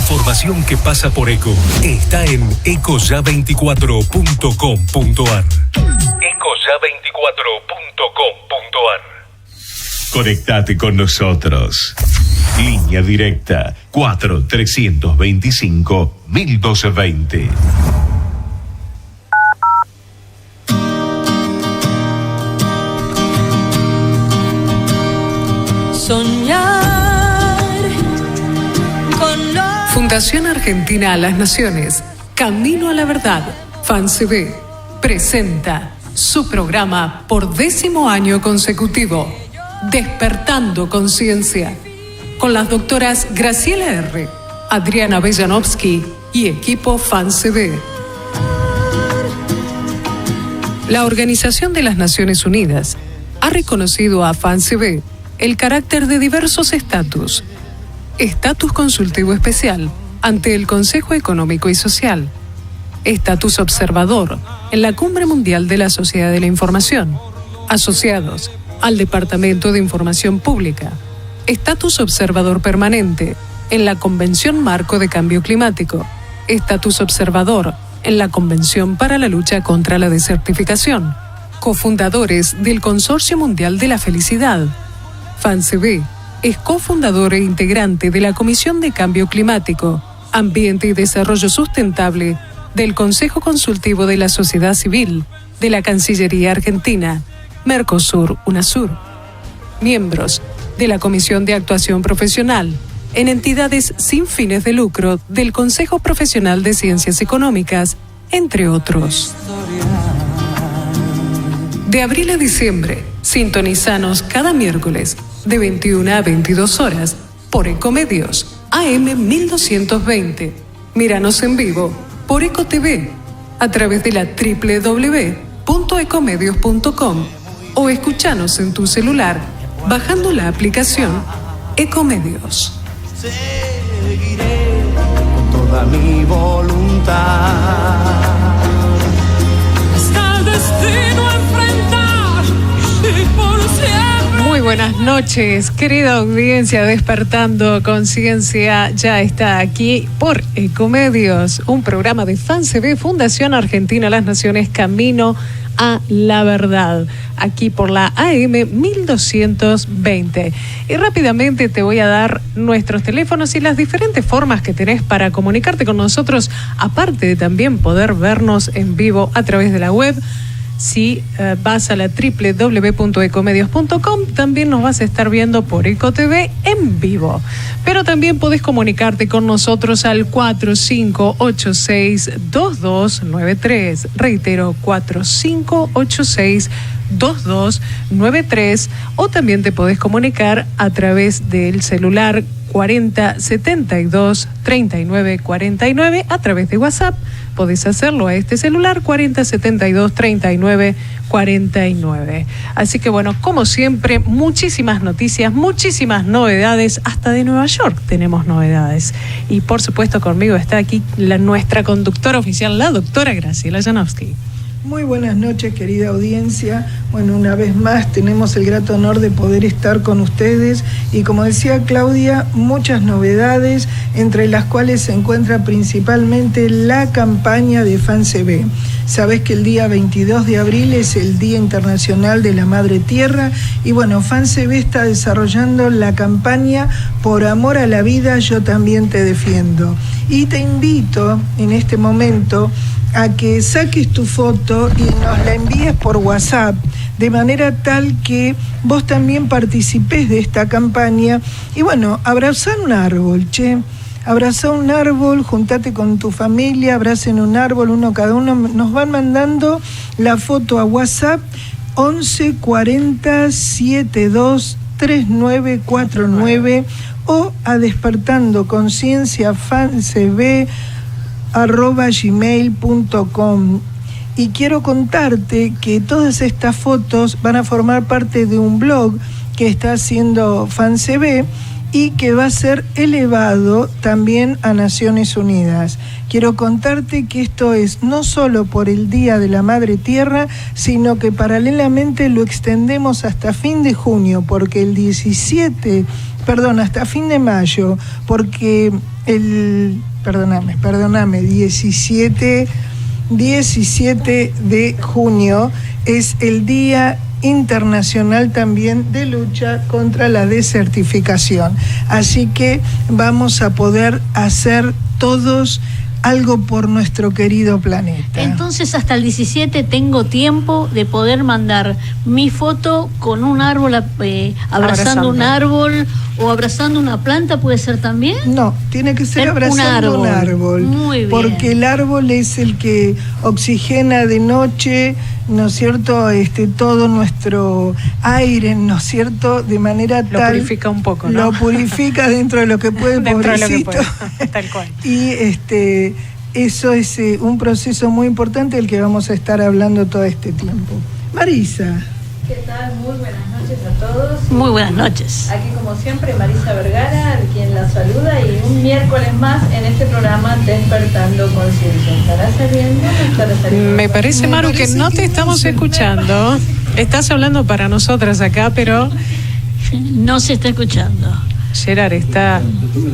información que pasa por ECO está en ecoya24.com.ar. ecoya24.com.ar. Conectate con nosotros. Línea directa 4-325-1220. Soñar con lo... Fundación Argentina a las Naciones, Camino a la Verdad, FANCB, presenta su programa por 10º año consecutivo, Despertando Conciencia, con las doctoras Graciela R., Adriana Bellanovsky y equipo FANCB. La Organización de las Naciones Unidas ha reconocido a FANCB el carácter de diversos estatus. Estatus consultivo especial ante el Consejo Económico y Social. Estatus observador en la Cumbre Mundial de la Sociedad de la Información. Asociados al Departamento de Información Pública. Estatus observador permanente en la Convención Marco de Cambio Climático. Estatus observador en la Convención para la Lucha contra la Desertificación. Cofundadores del Consorcio Mundial de la Felicidad. FANCB es cofundador e integrante de la Comisión de Cambio Climático, Ambiente y Desarrollo Sustentable del Consejo Consultivo de la Sociedad Civil de la Cancillería Argentina, Mercosur, UNASUR. Miembros de la Comisión de Actuación Profesional en entidades sin fines de lucro del Consejo Profesional de Ciencias Económicas, entre otros. De abril a diciembre, sintonizanos cada miércoles de 21 a 22 horas por Ecomedios, AM 1220. Míranos en vivo por EcoTV a través de la www.ecomedios.com o escuchanos en tu celular bajando la aplicación Ecomedios. Seguiré con toda mi voluntad hasta el destino enfrentar y por siempre. Muy buenas noches, querida audiencia. Despertando Conciencia ya está aquí por Ecomedios, un programa de FANCB, Fundación Argentina a las Naciones, Camino a la Verdad, aquí por la AM 1220. Y rápidamente te voy a dar nuestros teléfonos y las diferentes formas que tenés para comunicarte con nosotros, aparte de también poder vernos en vivo a través de la web. Si vas a la www.ecomedios.com, también nos vas a estar viendo por EcoTV en vivo. Pero también podés comunicarte con nosotros al 4586-2293. Reitero, 4586-2293. O también te podés comunicar a través del celular 4072-3949 a través de WhatsApp. Podés hacerlo a este celular 4072-3949. Así que bueno, como siempre, muchísimas noticias, muchísimas novedades, hasta de Nueva York tenemos novedades. Y por supuesto conmigo está aquí nuestra conductora oficial, la doctora Graciela Bellanovsky. Muy buenas noches, querida audiencia. Bueno, una vez más tenemos el grato honor de poder estar con ustedes y, como decía Claudia, muchas novedades, entre las cuales se encuentra principalmente la campaña de FANCB. Sabés que el día 22 de abril es el Día Internacional de la Madre Tierra y bueno, FANCB está desarrollando la campaña Por Amor a la Vida, Yo También Te Defiendo. Y te invito en este momento a que saques tu foto y nos la envíes por WhatsApp, de manera tal que vos también participes de esta campaña. Y bueno, abrazar un árbol, abrazá un árbol, juntate con tu familia, abracen un árbol, uno cada uno. Nos van mandando la foto a WhatsApp 11 40 72 3949 o a Despertando Conciencia FANCB @gmail.com. Y quiero contarte que todas estas fotos van a formar parte de un blog que está haciendo FANCB y que va a ser elevado también a Naciones Unidas. Quiero contarte que esto es no solo por el Día de la Madre Tierra, sino que paralelamente lo extendemos hasta fin de junio, porque hasta fin de mayo, porque perdóname, 17 de junio es el Día Internacional también de lucha contra la desertificación. Así que vamos a poder hacer todos algo por nuestro querido planeta. Entonces hasta el 17 tengo tiempo de poder mandar mi foto con un árbol, abrazando un árbol o abrazando una planta, ¿puede ser también? No, tiene que ser abrazando un árbol. Muy bien. Porque el árbol es el que oxigena de noche, ¿no es cierto?, todo nuestro aire, ¿no es cierto?, de manera tal... Lo purifica un poco, ¿no? Lo purifica dentro de lo que puede, pobrecito. Tal cual. Y eso es un proceso muy importante del que vamos a estar hablando todo este tiempo. Marisa. ¿Qué tal? Muy buenas noches a todos. Muy buenas noches. Aquí como siempre Marisa Vergara, quien la saluda, y un miércoles más en este programa Despertando Conciencia. ¿Estará saliendo? ¿No estará saliendo? Me parece, Maru, que no te estamos escuchando. Estás hablando para nosotras acá, pero no se está escuchando. Gerard está...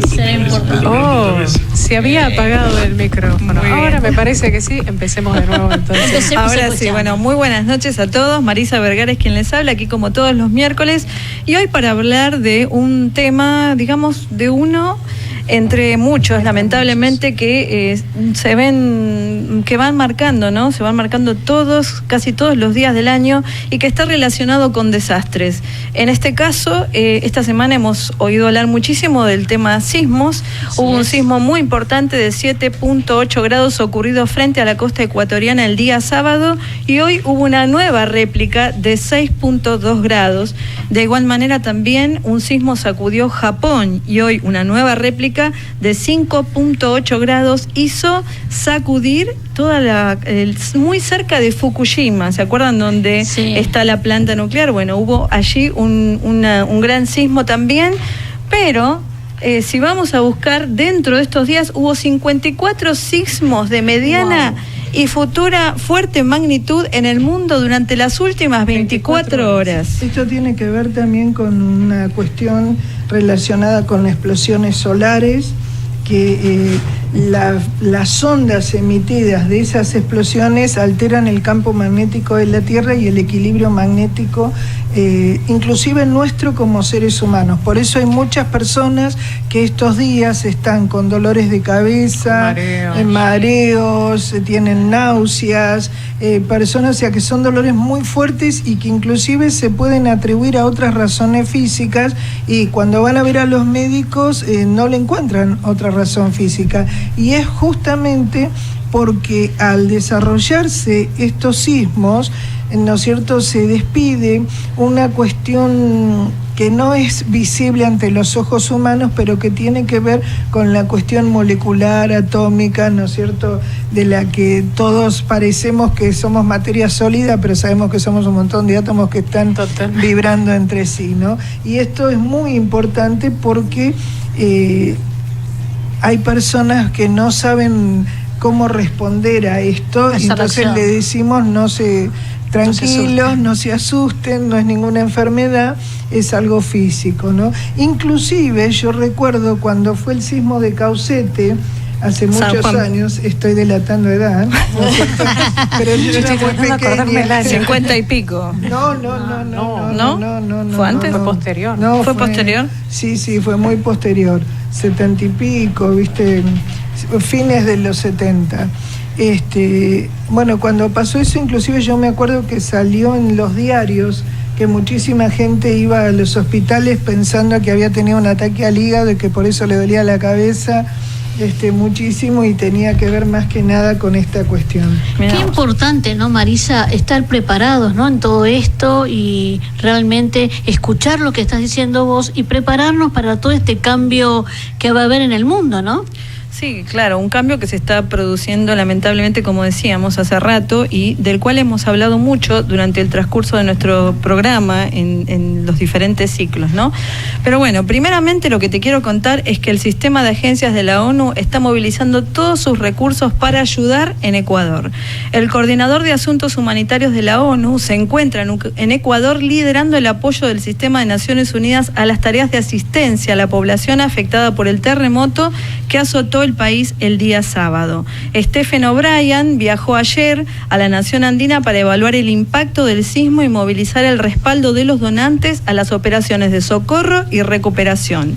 Será importante. Oh, se había apagado el micrófono. Ahora me parece que sí. Empecemos de nuevo entonces. Ahora sí, bueno, muy buenas noches a todos. Marisa Vergara es quien les habla, aquí como todos los miércoles. Y hoy para hablar de un tema, digamos, de uno entre muchos, lamentablemente, que se ven, que van marcando, ¿no? Se van marcando casi todos los días del año, y que está relacionado con desastres. En este caso, esta semana hemos oído hablar muchísimo del tema sismos. Hubo un sismo muy importante de 7.8 grados ocurrido frente a la costa ecuatoriana el día sábado, y hoy hubo una nueva réplica de 6.2 grados. De igual manera también un sismo sacudió Japón, y hoy una nueva réplica de 5.8 grados hizo sacudir muy cerca de Fukushima. ¿Se acuerdan donde está la planta nuclear? Bueno, hubo allí un gran sismo también, pero si vamos a buscar dentro de estos días, hubo 54 sismos de mediana y futura fuerte magnitud en el mundo durante las últimas 24 horas. Esto tiene que ver también con una cuestión relacionada con explosiones solares, que las ondas emitidas de esas explosiones alteran el campo magnético de la Tierra y el equilibrio magnético, inclusive nuestro como seres humanos. Por eso hay muchas personas que estos días están con dolores de cabeza, mareos, tienen náuseas, personas, o sea, que son dolores muy fuertes y que inclusive se pueden atribuir a otras razones físicas, y cuando van a ver a los médicos no le encuentran otra razón física. Y es justamente porque al desarrollarse estos sismos, ¿no es cierto?, se despide una cuestión que no es visible ante los ojos humanos, pero que tiene que ver con la cuestión molecular, atómica, ¿no es cierto?, de la que todos parecemos que somos materia sólida, pero sabemos que somos un montón de átomos que están vibrando entre sí, ¿no? Y esto es muy importante porque hay personas que no saben cómo responder a esto, y entonces le decimos tranquilos, no se asusten, no es ninguna enfermedad, es algo físico, ¿no? Inclusive yo recuerdo cuando fue el sismo de Caucete, hace muchos años, estoy delatando edad, ¿no? Pero yo era muy pequeña. 50 y pico. No. ¿Fue antes? Fue posterior. No, ¿Fue posterior? Sí, fue muy posterior. 70 y pico, ¿viste? Fines de los 70. Bueno, cuando pasó eso, inclusive yo me acuerdo que salió en los diarios que muchísima gente iba a los hospitales pensando que había tenido un ataque al hígado y que por eso le dolía la cabeza muchísimo, y tenía que ver más que nada con esta cuestión. Qué importante, ¿no, Marisa? Estar preparados, ¿no?, en todo esto, y realmente escuchar lo que estás diciendo vos y prepararnos para todo este cambio que va a haber en el mundo, ¿no? Sí, claro, un cambio que se está produciendo lamentablemente, como decíamos hace rato, y del cual hemos hablado mucho durante el transcurso de nuestro programa en los diferentes ciclos, ¿no? Pero bueno, primeramente lo que te quiero contar es que el sistema de agencias de la ONU está movilizando todos sus recursos para ayudar en Ecuador. El coordinador de asuntos humanitarios de la ONU se encuentra en Ecuador liderando el apoyo del sistema de Naciones Unidas a las tareas de asistencia a la población afectada por el terremoto que azotó el país el día sábado. Stephen O'Brien viajó ayer a la nación andina para evaluar el impacto del sismo y movilizar el respaldo de los donantes a las operaciones de socorro y recuperación.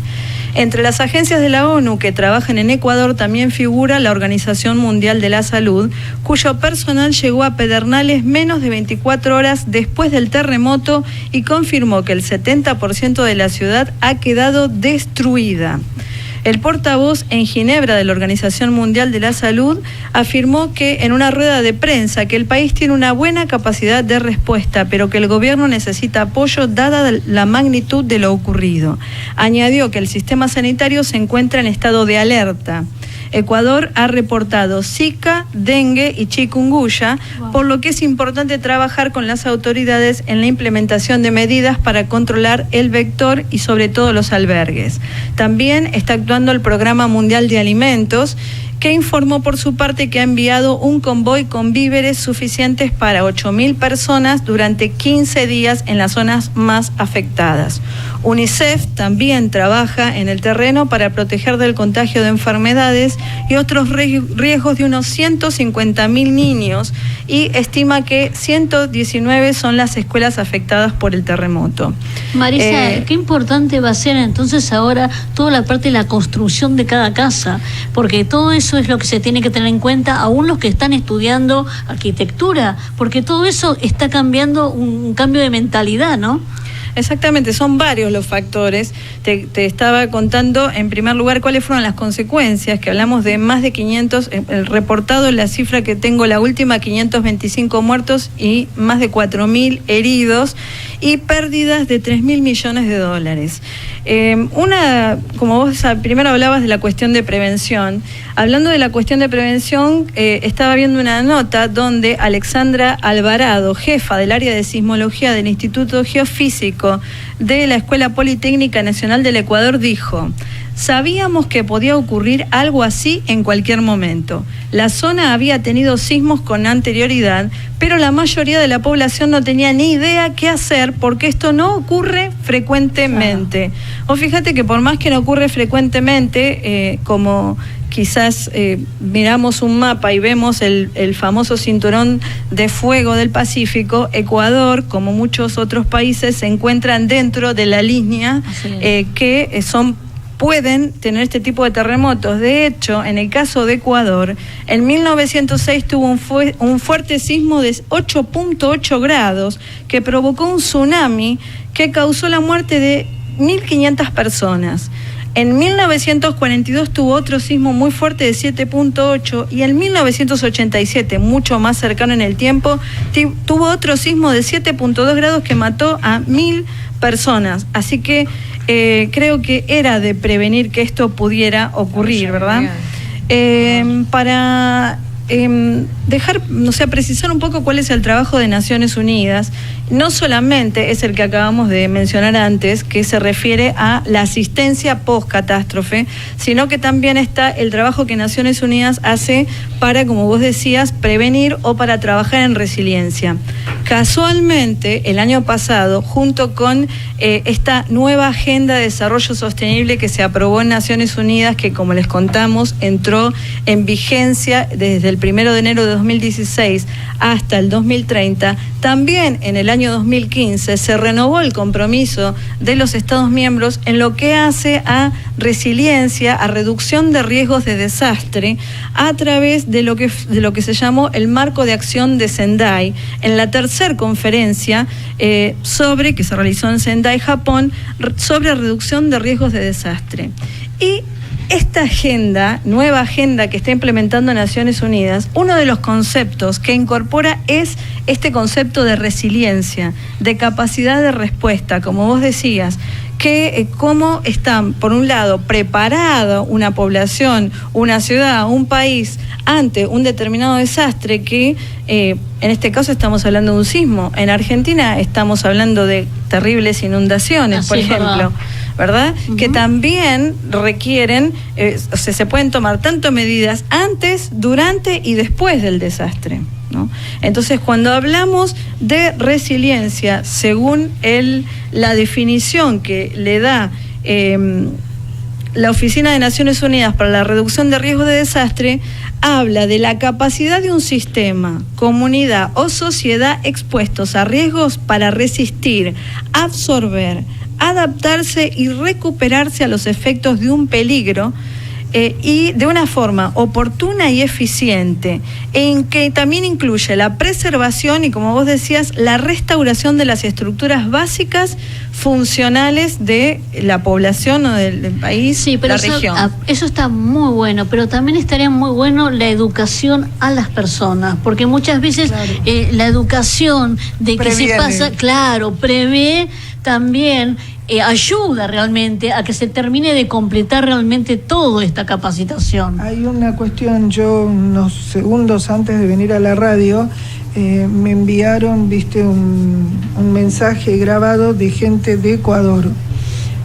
Entre las agencias de la ONU que trabajan en Ecuador también figura la Organización Mundial de la Salud, cuyo personal llegó a Pedernales menos de 24 horas después del terremoto y confirmó que el 70% de la ciudad ha quedado destruida. El portavoz en Ginebra de la Organización Mundial de la Salud afirmó que en una rueda de prensa que el país tiene una buena capacidad de respuesta, pero que el gobierno necesita apoyo dada la magnitud de lo ocurrido. Añadió que el sistema sanitario se encuentra en estado de alerta. Ecuador ha reportado Zika, dengue y chikungunya, por lo que es importante trabajar con las autoridades en la implementación de medidas para controlar el vector y sobre todo los albergues. También está actuando el Programa Mundial de Alimentos, que informó por su parte que ha enviado un convoy con víveres suficientes para 8.000 personas durante 15 días en las zonas más afectadas. UNICEF también trabaja en el terreno para proteger del contagio de enfermedades y otros riesgos de unos 150.000 niños y estima que 119 son las escuelas afectadas por el terremoto. Marisa, qué importante va a ser entonces ahora toda la parte de la construcción de cada casa, porque todo eso es lo que se tiene que tener en cuenta, aún los que están estudiando arquitectura, porque todo eso está cambiando, un cambio de mentalidad, ¿no? Exactamente, son varios los factores. Te estaba contando en primer lugar cuáles fueron las consecuencias, que hablamos de más de 500, el reportado, la cifra que tengo, la última, 525 muertos y más de 4.000 heridos y pérdidas de 3.000 millones de dólares. Como vos primero hablabas de la cuestión de prevención, hablando de la cuestión de prevención, estaba viendo una nota donde Alexandra Alvarado, jefa del área de sismología del Instituto Geofísico de la Escuela Politécnica Nacional del Ecuador, dijo: sabíamos que podía ocurrir algo así en cualquier momento. La zona había tenido sismos con anterioridad, pero la mayoría de la población no tenía ni idea qué hacer porque esto no ocurre frecuentemente. O fíjate que por más que no ocurre frecuentemente, como quizás miramos un mapa y vemos el famoso cinturón de fuego del Pacífico, Ecuador, como muchos otros países, se encuentran dentro de la línea que pueden tener este tipo de terremotos. De hecho, en el caso de Ecuador, en 1906 tuvo un fuerte sismo de 8.8 grados que provocó un tsunami que causó la muerte de 1.500 personas. En 1942 tuvo otro sismo muy fuerte de 7.8 y en 1987, mucho más cercano en el tiempo, tuvo otro sismo de 7.2 grados que mató a 1.000 personas. Así que creo que era de prevenir que esto pudiera ocurrir, ¿verdad? Para precisar un poco cuál es el trabajo de Naciones Unidas, no solamente es el que acabamos de mencionar antes, que se refiere a la asistencia post-catástrofe, sino que también está el trabajo que Naciones Unidas hace para, como vos decías, prevenir o para trabajar en resiliencia. Casualmente, el año pasado, junto con esta nueva Agenda de Desarrollo Sostenible que se aprobó en Naciones Unidas, que como les contamos, entró en vigencia desde el 1 de enero de 2016 hasta el 2030, también en el año 2015 se renovó el compromiso de los Estados miembros en lo que hace a resiliencia, a reducción de riesgos de desastre, a través de lo que se llamó el Marco de Acción de Sendai, en la tercera conferencia que se realizó en Sendai, Japón, sobre reducción de riesgos de desastre. Y esta nueva agenda que está implementando Naciones Unidas, uno de los conceptos que incorpora es este concepto de resiliencia, de capacidad de respuesta, como vos decías, que cómo están, por un lado, preparada una población, una ciudad, un país ante un determinado desastre que, en este caso estamos hablando de un sismo. En Argentina estamos hablando de terribles inundaciones, Así por es, ejemplo, ¿verdad? Que también requieren, o sea, se pueden tomar tanto medidas antes, durante y después del desastre, ¿no? Entonces, cuando hablamos de resiliencia, según la definición que le da la Oficina de Naciones Unidas para la Reducción de Riesgos de Desastre, habla de la capacidad de un sistema, comunidad o sociedad expuestos a riesgos para resistir, absorber, adaptarse y recuperarse a los efectos de un peligro, y de una forma oportuna y eficiente, en que también incluye la preservación y, como vos decías, la restauración de las estructuras básicas funcionales de la población o del país, sí, pero la región. Eso está muy bueno, pero también estaría muy bueno la educación a las personas, porque muchas veces la educación de que se pasa, prevé también, ayuda realmente a que se termine de completar realmente toda esta capacitación. Hay una cuestión, yo unos segundos antes de venir a la radio, me enviaron, un mensaje grabado de gente de Ecuador,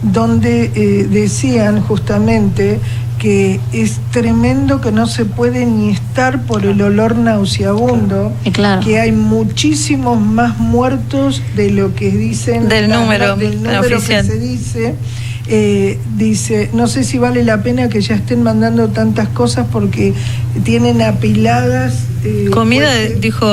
donde decían justamente que es tremendo, que no se puede ni estar por el olor nauseabundo, que hay muchísimos más muertos de lo que dicen, del número oficial que se dice. Dice, no sé si vale la pena que ya estén mandando tantas cosas porque tienen apiladas comida, dijo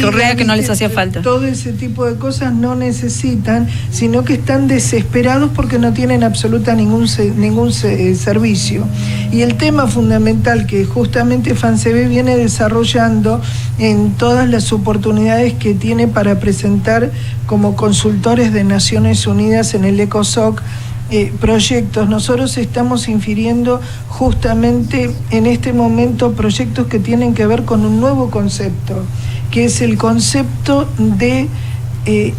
Correa, que no les hacía falta. Todo ese tipo de cosas no necesitan, sino que están desesperados porque no tienen absoluta ningún servicio. Y el tema fundamental que justamente FANSEBE viene desarrollando en todas las oportunidades que tiene para presentar como consultores de Naciones Unidas en el ECOSOC, proyectos. Nosotros estamos infiriendo justamente en este momento proyectos que tienen que ver con un nuevo concepto, que es el concepto de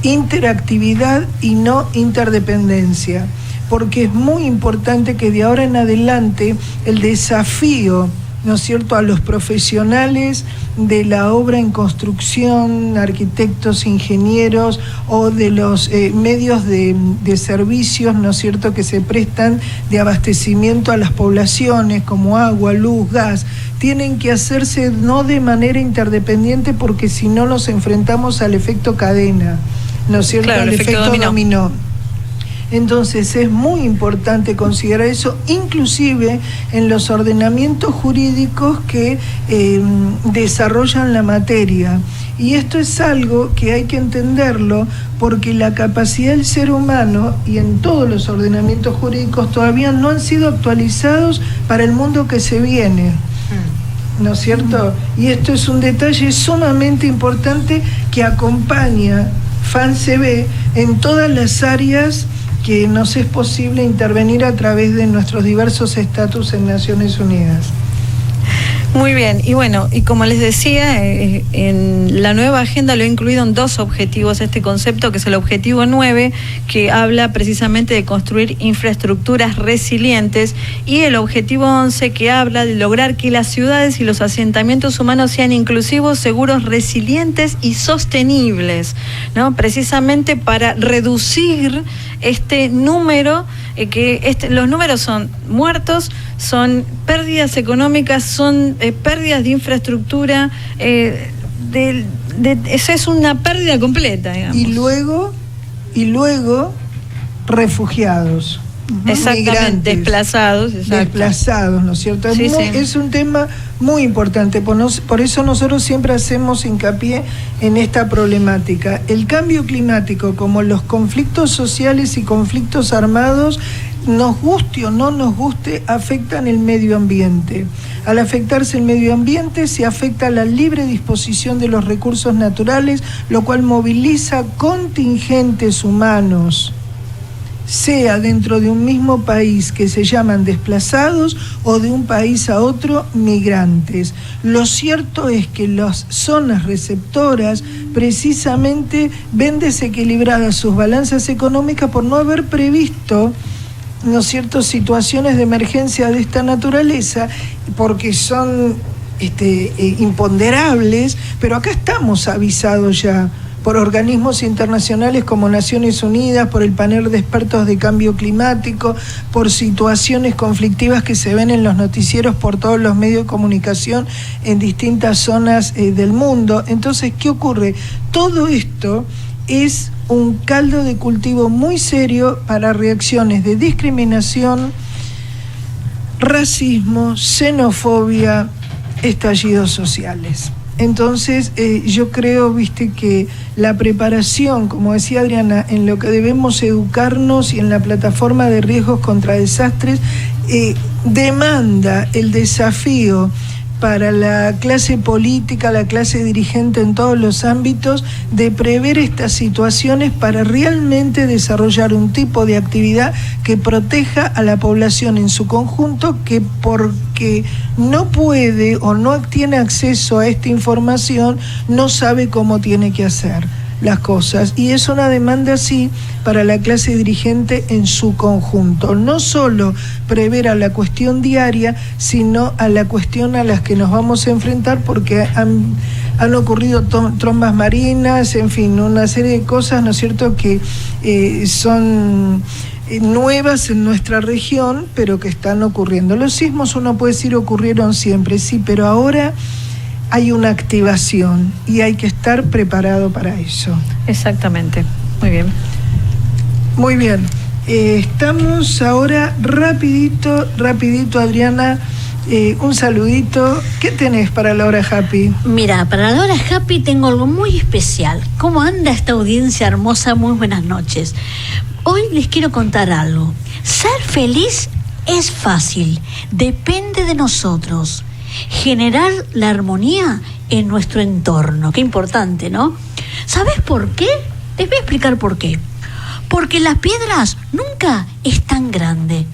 interactividad y no interdependencia, porque es muy importante que de ahora en adelante el desafío, ¿no es cierto?, a los profesionales de la obra en construcción, arquitectos, ingenieros o de los medios de servicios, ¿no es cierto?, que se prestan de abastecimiento a las poblaciones como agua, luz, gas, tienen que hacerse no de manera interdependiente, porque si no nos enfrentamos al efecto cadena, ¿no es cierto?, al efecto dominó. Entonces es muy importante considerar eso, inclusive en los ordenamientos jurídicos que desarrollan la materia. Y esto es algo que hay que entenderlo, porque la capacidad del ser humano, y en todos los ordenamientos jurídicos, todavía no han sido actualizados para el mundo que se viene, ¿no es cierto? Y esto es un detalle sumamente importante que acompaña FANSEBE en todas las áreas que nos es posible intervenir a través de nuestros diversos estatus en Naciones Unidas. Muy bien, y bueno, y como les decía, en la nueva agenda lo he incluido en 2 objetivos este concepto, que es el objetivo 9, que habla precisamente de construir infraestructuras resilientes, y el objetivo 11, que habla de lograr que las ciudades y los asentamientos humanos sean inclusivos, seguros, resilientes y sostenibles, ¿no? Precisamente para reducir este número, los números son muertos, son pérdidas económicas, son pérdidas de infraestructura, eso es una pérdida completa, digamos. Y luego refugiados. Exactamente, migrantes, desplazados, ¿no es cierto? Es un tema muy importante, por eso nosotros siempre hacemos hincapié en esta problemática. El cambio climático, como los conflictos sociales y conflictos armados, nos guste o no nos guste, afectan el medio ambiente. Al afectarse el medio ambiente, se afecta la libre disposición de los recursos naturales, lo cual moviliza contingentes humanos. sea dentro de un mismo país que se llaman desplazados o de un país a otro migrantes. Lo cierto es que las zonas receptoras precisamente ven desequilibradas sus balanzas económicas por no haber previsto, ¿no es cierto?, situaciones de emergencia de esta naturaleza, porque son imponderables, pero acá estamos avisados ya por organismos internacionales como Naciones Unidas, por el panel de expertos de cambio climático, por situaciones conflictivas que se ven en los noticieros por todos los medios de comunicación en distintas zonas del mundo. Entonces, ¿qué ocurre? Todo esto es un caldo de cultivo muy serio para reacciones de discriminación, racismo, xenofobia, estallidos sociales. Entonces, yo creo, que la preparación, como decía Adriana, en lo que debemos educarnos y en la plataforma de riesgos contra desastres, demanda el desafío para la clase política, la clase dirigente en todos los ámbitos, de prever estas situaciones para realmente desarrollar un tipo de actividad que proteja a la población en su conjunto, que porque no puede o no tiene acceso a esta información, no sabe cómo tiene que hacer las cosas, y es una demanda así para la clase dirigente en su conjunto, no solo prever a la cuestión diaria, sino a la cuestión a las que nos vamos a enfrentar, porque han ocurrido trombas marinas, en fin, una serie de cosas, ¿no es cierto?, que son nuevas en nuestra región, pero que están ocurriendo. Los sismos, uno puede decir, ocurrieron siempre, sí, pero ahora hay una activación y hay que estar preparado para eso. Exactamente. Muy bien. Muy bien. Estamos ahora rapidito, Adriana, un saludito. ¿Qué tenés para la hora happy? Mira, para la hora happy tengo algo muy especial. ¿Cómo anda esta audiencia hermosa? Muy buenas noches. Hoy les quiero contar algo. Ser feliz es fácil, depende de nosotros. Generar la armonía en nuestro entorno. Qué importante, ¿no? ¿Sabes por qué? Les voy a explicar por qué. Porque las piedras nunca es tan grande.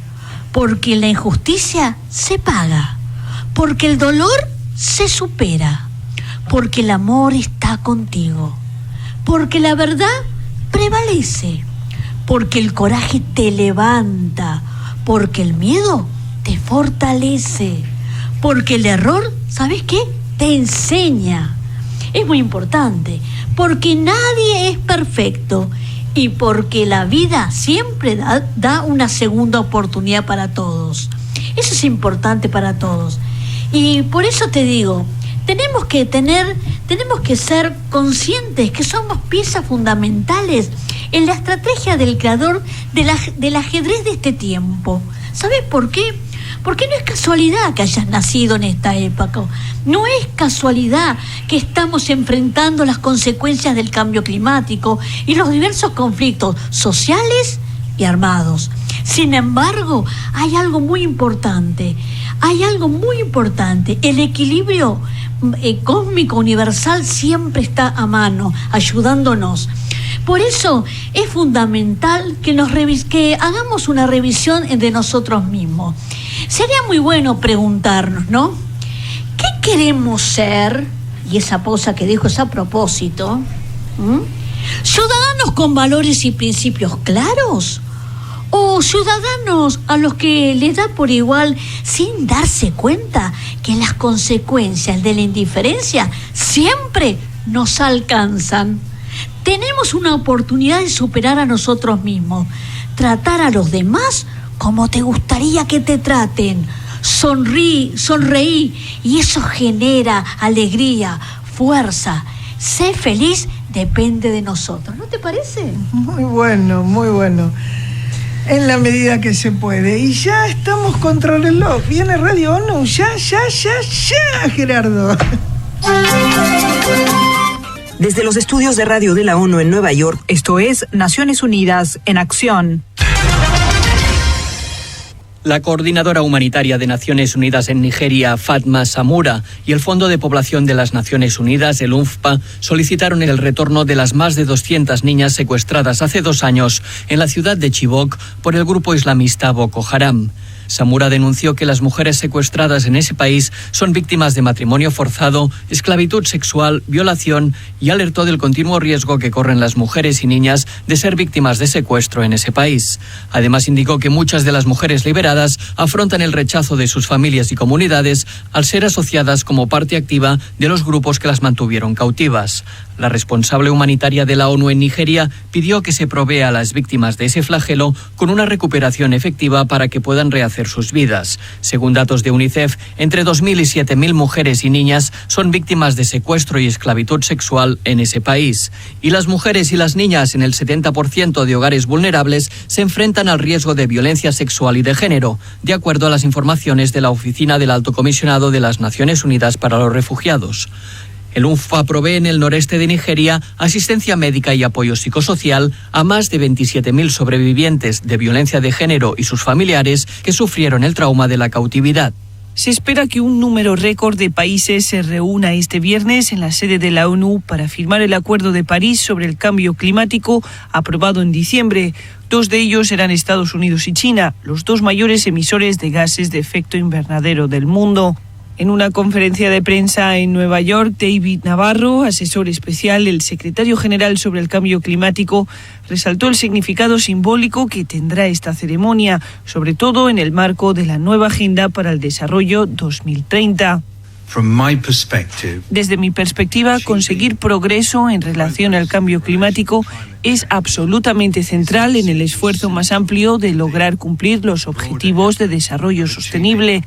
Porque la injusticia se paga. Porque el dolor se supera. Porque el amor está contigo. Porque la verdad prevalece. Porque el coraje te levanta. Porque el miedo te fortalece. Porque el error, ¿sabes qué?, te enseña. Es muy importante. Porque nadie es perfecto. Y porque la vida siempre da una segunda oportunidad para todos. Eso es importante para todos. Y por eso te digo, tenemos que ser conscientes que somos piezas fundamentales en la estrategia del creador del ajedrez de este tiempo. ¿Sabes por qué? Porque no es casualidad que hayas nacido en esta época. No es casualidad que estamos enfrentando las consecuencias del cambio climático y los diversos conflictos sociales y armados. Sin embargo, hay algo muy importante. El equilibrio cósmico universal siempre está a mano, ayudándonos. Por eso es fundamental que hagamos una revisión de nosotros mismos. Sería muy bueno preguntarnos, ¿no? ¿Qué queremos ser? Y esa pausa que dijo es a propósito. ¿Ciudadanos con valores y principios claros? ¿O ciudadanos a los que les da por igual, sin darse cuenta que las consecuencias de la indiferencia siempre nos alcanzan? Tenemos una oportunidad de superar a nosotros mismos, tratar a los demás como te gustaría que te traten. Sonreí, y eso genera alegría, fuerza. Ser feliz depende de nosotros, ¿no te parece? Muy bueno, muy bueno. En la medida que se puede. Y ya estamos contra el reloj. Viene Radio ONU. Ya, Gerardo. Desde los estudios de radio de la ONU en Nueva York, esto es Naciones Unidas en Acción. La coordinadora humanitaria de Naciones Unidas en Nigeria, Fatma Samura, y el Fondo de Población de las Naciones Unidas, el UNFPA, solicitaron el retorno de las más de 200 niñas secuestradas hace 2 años en la ciudad de Chibok por el grupo islamista Boko Haram. Samura denunció que las mujeres secuestradas en ese país son víctimas de matrimonio forzado, esclavitud sexual, violación y alertó del continuo riesgo que corren las mujeres y niñas de ser víctimas de secuestro en ese país. Además, indicó que muchas de las mujeres liberadas afrontan el rechazo de sus familias y comunidades al ser asociadas como parte activa de los grupos que las mantuvieron cautivas. La responsable humanitaria de la ONU en Nigeria pidió que se provea a las víctimas de ese flagelo con una recuperación efectiva para que puedan rehacer sus vidas. Según datos de UNICEF, entre 2.000 y 7.000 mujeres y niñas son víctimas de secuestro y esclavitud sexual en ese país. Y las mujeres y las niñas en el 70% de hogares vulnerables se enfrentan al riesgo de violencia sexual y de género, de acuerdo a las informaciones de la Oficina del Alto Comisionado de las Naciones Unidas para los Refugiados. El UNFPA provee en el noreste de Nigeria asistencia médica y apoyo psicosocial a más de 27.000 sobrevivientes de violencia de género y sus familiares que sufrieron el trauma de la cautividad. Se espera que un número récord de países se reúna este viernes en la sede de la ONU para firmar el Acuerdo de París sobre el cambio climático aprobado en diciembre. 2 de ellos serán Estados Unidos y China, los 2 mayores emisores de gases de efecto invernadero del mundo. En una conferencia de prensa en Nueva York, David Navarro, asesor especial del secretario general sobre el cambio climático, resaltó el significado simbólico que tendrá esta ceremonia, sobre todo en el marco de la nueva Agenda para el Desarrollo 2030. Desde mi perspectiva, conseguir progreso en relación al cambio climático es absolutamente central en el esfuerzo más amplio de lograr cumplir los objetivos de desarrollo sostenible.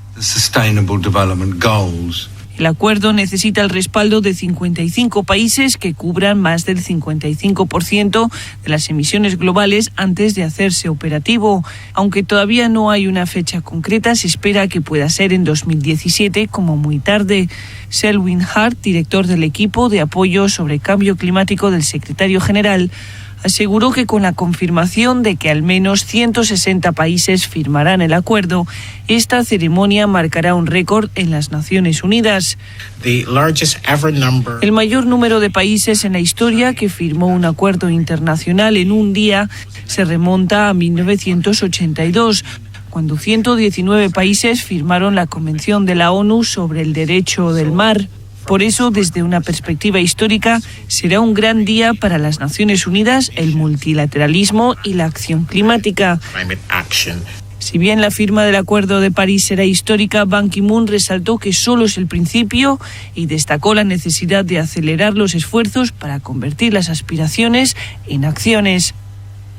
El acuerdo necesita el respaldo de 55 países que cubran más del 55% de las emisiones globales antes de hacerse operativo. Aunque todavía no hay una fecha concreta, se espera que pueda ser en 2017 como muy tarde. Selwyn Hart, director del equipo de apoyo sobre cambio climático del secretario general, aseguró que con la confirmación de que al menos 160 países firmarán el acuerdo, esta ceremonia marcará un récord en las Naciones Unidas. El mayor número de países en la historia que firmó un acuerdo internacional en un día se remonta a 1982, cuando 119 países firmaron la Convención de la ONU sobre el Derecho del Mar. Por eso, desde una perspectiva histórica, será un gran día para las Naciones Unidas, el multilateralismo y la acción climática. Si bien la firma del Acuerdo de París será histórica, Ban Ki-moon resaltó que solo es el principio y destacó la necesidad de acelerar los esfuerzos para convertir las aspiraciones en acciones.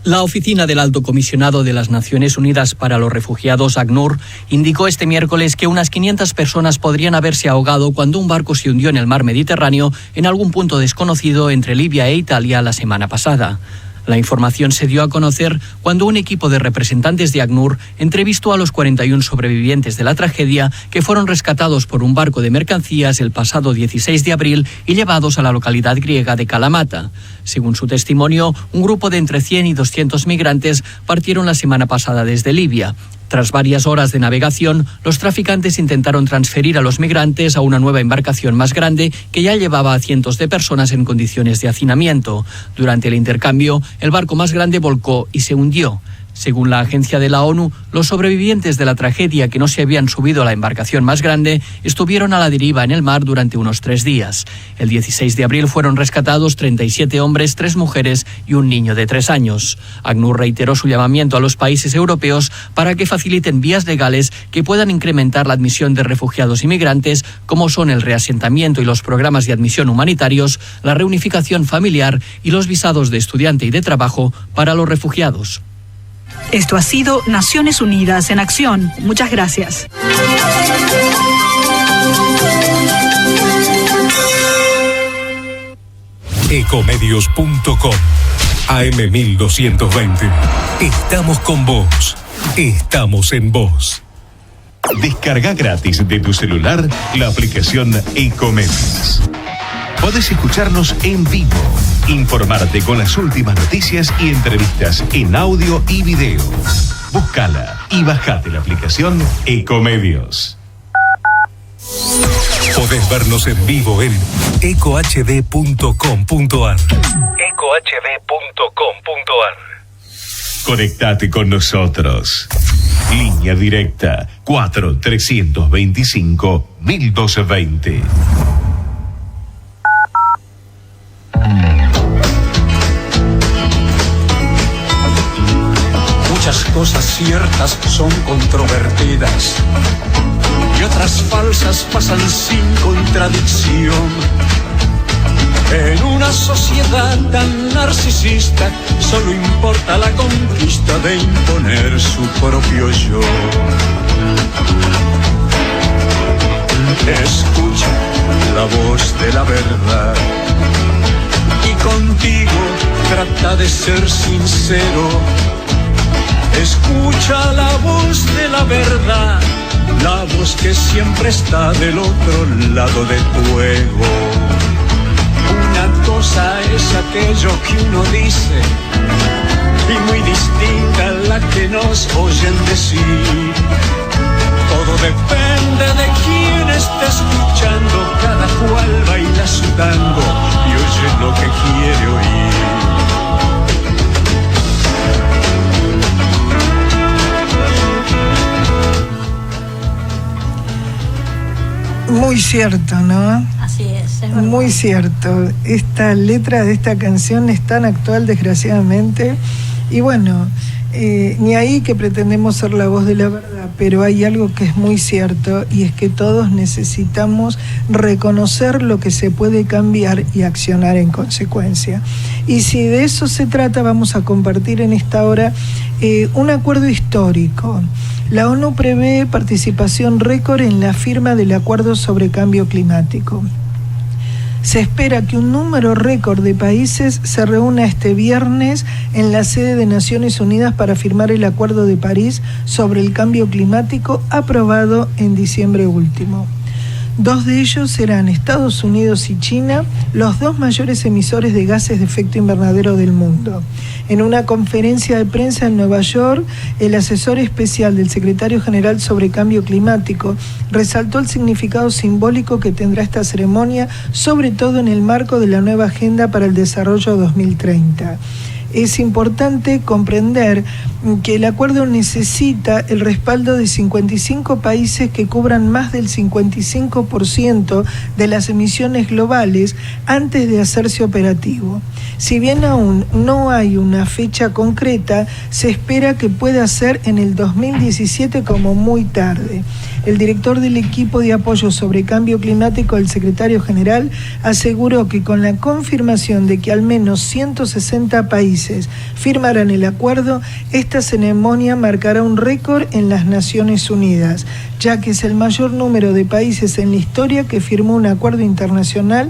La Oficina del Alto Comisionado de las Naciones Unidas para los Refugiados, ACNUR, indicó este miércoles que unas 500 personas podrían haberse ahogado cuando un barco se hundió en el mar Mediterráneo en algún punto desconocido entre Libia e Italia la semana pasada. La información se dio a conocer cuando un equipo de representantes de ACNUR entrevistó a los 41 sobrevivientes de la tragedia que fueron rescatados por un barco de mercancías el pasado 16 de abril y llevados a la localidad griega de Kalamata. Según su testimonio, un grupo de entre 100 y 200 migrantes partieron la semana pasada desde Libia. Tras varias horas de navegación, los traficantes intentaron transferir a los migrantes a una nueva embarcación más grande que ya llevaba a cientos de personas en condiciones de hacinamiento. Durante el intercambio, el barco más grande volcó y se hundió. Según la agencia de la ONU, los sobrevivientes de la tragedia que no se habían subido a la embarcación más grande estuvieron a la deriva en el mar durante unos 3 días. El 16 de abril fueron rescatados 37 hombres, 3 mujeres y un niño de 3 años. ACNUR reiteró su llamamiento a los países europeos para que faciliten vías legales que puedan incrementar la admisión de refugiados y migrantes, como son el reasentamiento y los programas de admisión humanitarios, la reunificación familiar y los visados de estudiante y de trabajo para los refugiados. Esto ha sido Naciones Unidas en Acción. Muchas gracias. Ecomedios.com AM1220. Estamos con vos. Estamos en vos. Descarga gratis de tu celular la aplicación Ecomedios. Podés escucharnos en vivo, informarte con las últimas noticias y entrevistas en audio y video. Búscala y bajate la aplicación Ecomedios. Podés vernos en vivo en ecohd.com.ar. ecohd.com.ar. Conectate con nosotros. Línea directa 4-325-1220. Muchas cosas ciertas son controvertidas y otras falsas pasan sin contradicción. En una sociedad tan narcisista solo importa la conquista de imponer su propio yo. Escucha la voz de la verdad y contigo trata de ser sincero. Escucha la voz de la verdad, la voz que siempre está del otro lado de tu ego. Una cosa es aquello que uno dice y muy distinta la que nos oyen decir. Todo depende de quién esté escuchando, cada cual baila su tango y oye lo que quiere oír. Muy cierto, ¿no? Así es verdad. Muy cierto. Esta letra de esta canción es tan actual, desgraciadamente. Y bueno, ni ahí que pretendemos ser la voz de la verdad, pero hay algo que es muy cierto, y es que todos necesitamos reconocer lo que se puede cambiar y accionar en consecuencia. Y si de eso se trata, vamos a compartir en esta hora un acuerdo histórico. La ONU prevé participación récord en la firma del Acuerdo sobre Cambio Climático. Se espera que un número récord de países se reúna este viernes en la sede de Naciones Unidas para firmar el Acuerdo de París sobre el cambio climático aprobado en diciembre último. Dos de ellos serán Estados Unidos y China, los dos mayores emisores de gases de efecto invernadero del mundo. En una conferencia de prensa en Nueva York, el asesor especial del secretario general sobre cambio climático resaltó el significado simbólico que tendrá esta ceremonia, sobre todo en el marco de la nueva Agenda para el Desarrollo 2030. Es importante comprender que el acuerdo necesita el respaldo de 55 países que cubran más del 55% de las emisiones globales antes de hacerse operativo. Si bien aún no hay una fecha concreta, se espera que pueda ser en el 2017 como muy tarde. El director del equipo de apoyo sobre cambio climático del secretario general aseguró que con la confirmación de que al menos 160 países firmarán el acuerdo, esta ceremonia marcará un récord en las Naciones Unidas, ya que es el mayor número de países en la historia que firmó un acuerdo internacional.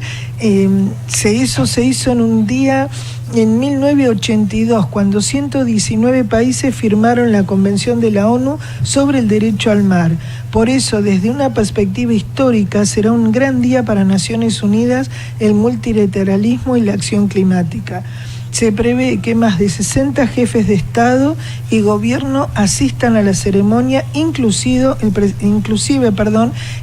Se hizo en un día en 1982, cuando 119 países firmaron la Convención de la ONU sobre el derecho al mar. Por eso, desde una perspectiva histórica, será un gran día para Naciones Unidas, el multilateralismo y la acción climática. Se prevé que más de 60 jefes de Estado y Gobierno asistan a la ceremonia, inclusive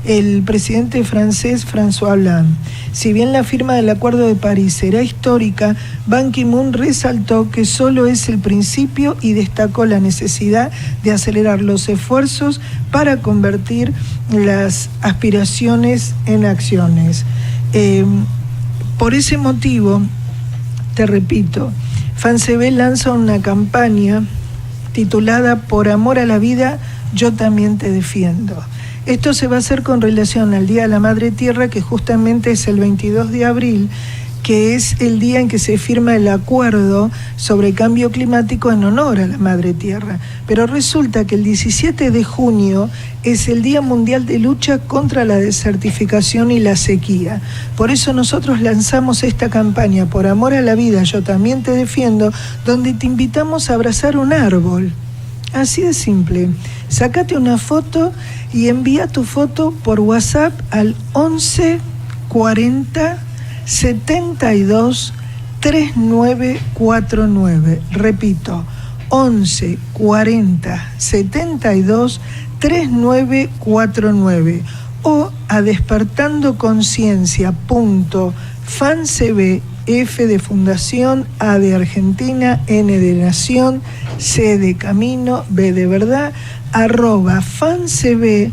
el presidente francés François Hollande. Si bien la firma del Acuerdo de París será histórica, Ban Ki-moon resaltó que solo es el principio y destacó la necesidad de acelerar los esfuerzos para convertir las aspiraciones en acciones. Por ese motivo, te repito, FANCB lanza una campaña titulada Por amor a la vida, yo también te defiendo. Esto se va a hacer con relación al Día de la Madre Tierra, que justamente es el 22 de abril, que es el día en que se firma el acuerdo sobre cambio climático en honor a la Madre Tierra. Pero resulta que el 17 de junio es el Día Mundial de Lucha contra la Desertificación y la Sequía. Por eso nosotros lanzamos esta campaña, Por amor a la vida, yo también te defiendo, donde te invitamos a abrazar un árbol. Así de simple. Sácate una foto y envía tu foto por WhatsApp al 11 40 72 3949. Repito, 11 40 72 3949 o a despertandoconciencia.fancb, F de Fundación, A de Argentina, N de Nación, C de Camino, B de Verdad, @fancb.org.ar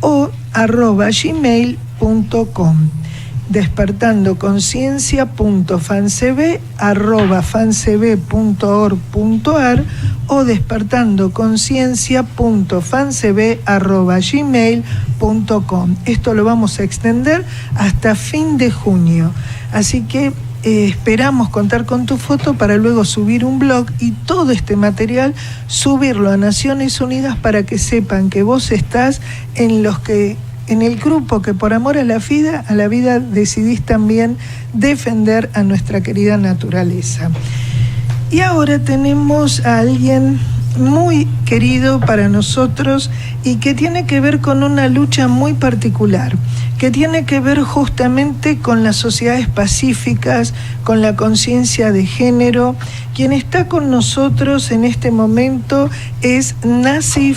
o @gmail.com. despertandoconciencia.fancb@fancb.org.ar o despertandoconciencia.fancb@gmail.com. Esto lo vamos a extender hasta fin de junio. Así que esperamos contar con tu foto para luego subir un blog y todo este material subirlo a Naciones Unidas para que sepan que vos estás en el grupo que por amor a la vida decidís también defender a nuestra querida naturaleza. Y ahora tenemos a alguien muy querido para nosotros y que tiene que ver con una lucha muy particular, que tiene que ver justamente con las sociedades pacíficas, con la conciencia de género. Quien está con nosotros en este momento es Nancy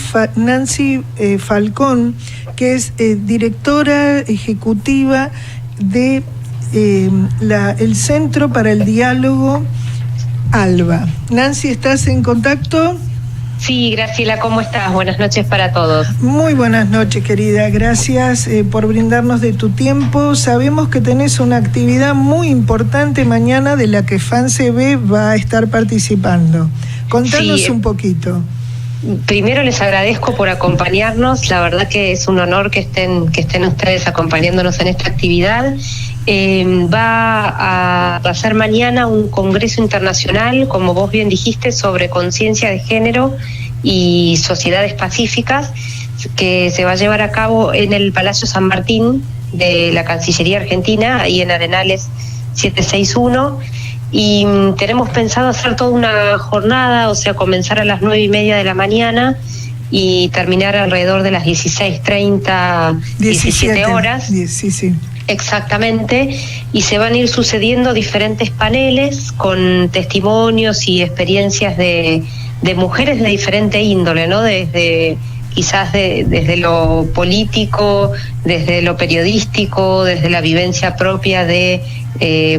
Falcón, que es directora ejecutiva de el Centro para el Diálogo ALBA. Nancy, ¿estás en contacto? Sí, Graciela, ¿cómo estás? Buenas noches para todos. Muy buenas noches, querida. Gracias por brindarnos de tu tiempo. Sabemos que tenés una actividad muy importante mañana de la que FANCB va a estar participando. Contanos un poquito. Primero les agradezco por acompañarnos. La verdad que es un honor que estén ustedes acompañándonos en esta actividad. Va a ser mañana un congreso internacional, como vos bien dijiste, sobre conciencia de género y sociedades pacíficas, que se va a llevar a cabo en el Palacio San Martín de la Cancillería Argentina, ahí en Arenales 761. Y tenemos pensado hacer toda una jornada, o sea, comenzar a las 9:30 de la mañana y terminar alrededor de las 16:30, 17 horas. Sí. Exactamente, y se van a ir sucediendo diferentes paneles con testimonios y experiencias de mujeres de diferente índole, ¿no? Desde lo político, desde lo periodístico, desde la vivencia propia de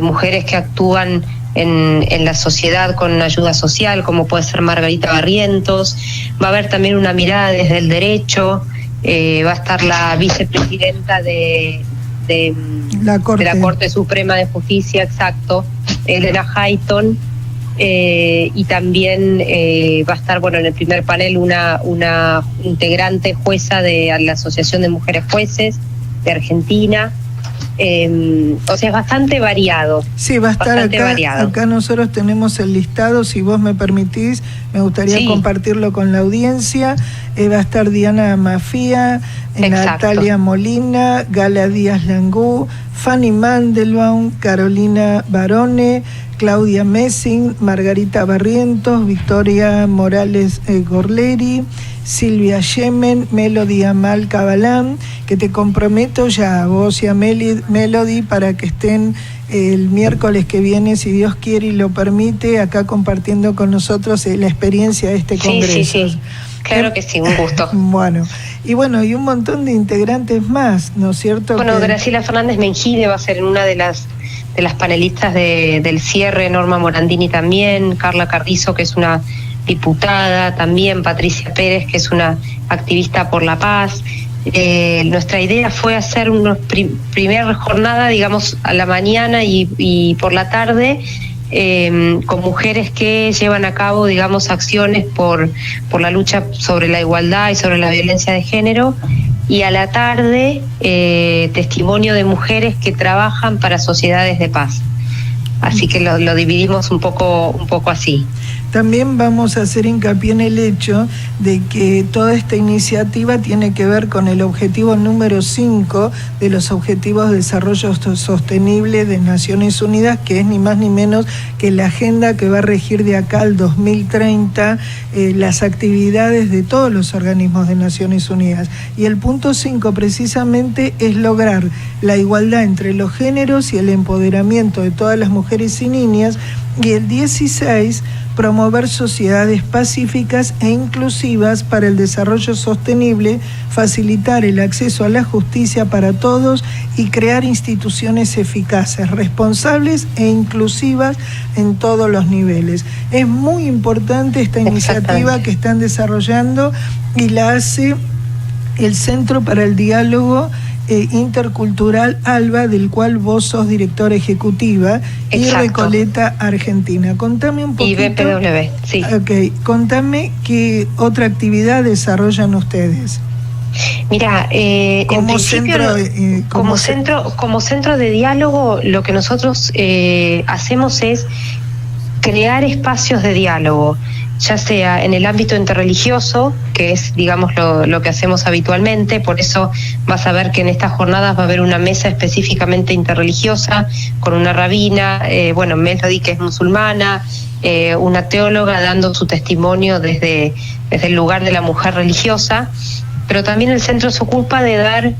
mujeres que actúan en la sociedad con ayuda social, como puede ser Margarita Barrientos. Va a haber también una mirada desde el derecho, va a estar la vicepresidenta de la Corte Suprema de Justicia, exacto, Elena Hayton, y también va a estar, en el primer panel una integrante jueza de la Asociación de Mujeres Jueces de Argentina. O sea, es bastante variado. Sí, va a estar acá nosotros tenemos el listado, si vos me permitís, me gustaría compartirlo con la audiencia. Va a estar Diana Mafía, Natalia Molina, Gala Díaz Langú, Fanny Mandelbaum, Carolina Barone, Claudia Messing, Margarita Barrientos, Victoria Morales Gorleri, Silvia Yemen, Melody Amal Cabalán, que te comprometo ya a vos y a Melody para que estén el miércoles que viene, si Dios quiere y lo permite, acá compartiendo con nosotros la experiencia de este congreso. Sí. Claro que sí, un gusto. y un montón de integrantes más, ¿no es cierto? Graciela Fernández Mengide va a ser una de las panelistas del cierre, Norma Morandini también, Carla Carrizo, que es una diputada, también Patricia Pérez, que es una activista por la paz. Nuestra idea fue hacer una primera jornada, digamos, a la mañana y por la tarde, con mujeres que llevan a cabo, digamos, acciones por la lucha sobre la igualdad y sobre la violencia de género, y a la tarde testimonio de mujeres que trabajan para sociedades de paz. Así que lo dividimos un poco así. También vamos a hacer hincapié en el hecho de que toda esta iniciativa tiene que ver con el objetivo número 5 de los Objetivos de Desarrollo Sostenible de Naciones Unidas, que es ni más ni menos que la agenda que va a regir de acá al 2030 las actividades de todos los organismos de Naciones Unidas. Y el punto 5 precisamente es lograr la igualdad entre los géneros y el empoderamiento de todas las mujeres y niñas Y el 16, promover sociedades pacíficas e inclusivas para el desarrollo sostenible, facilitar el acceso a la justicia para todos y crear instituciones eficaces, responsables e inclusivas en todos los niveles. Es muy importante esta iniciativa que están desarrollando y la hace el Centro para el Diálogo Intercultural ALBA, del cual vos sos directora ejecutiva. Exacto. Y Recoleta, Argentina. Contame un poquito. Y BPW, sí. Ok, contame qué otra actividad desarrollan ustedes. Mira, en principio, como centro de diálogo, lo que nosotros hacemos es crear espacios de diálogo, ya sea en el ámbito interreligioso, que es, digamos, lo que hacemos habitualmente. Por eso vas a ver que en estas jornadas va a haber una mesa específicamente interreligiosa, con una rabina, Melody, que es musulmana, una teóloga dando su testimonio desde el lugar de la mujer religiosa. Pero también el centro se ocupa de dar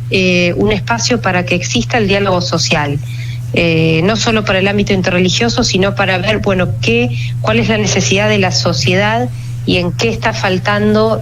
un espacio para que exista el diálogo social. No solo para el ámbito interreligioso, sino para ver, cuál es la necesidad de la sociedad y en qué está faltando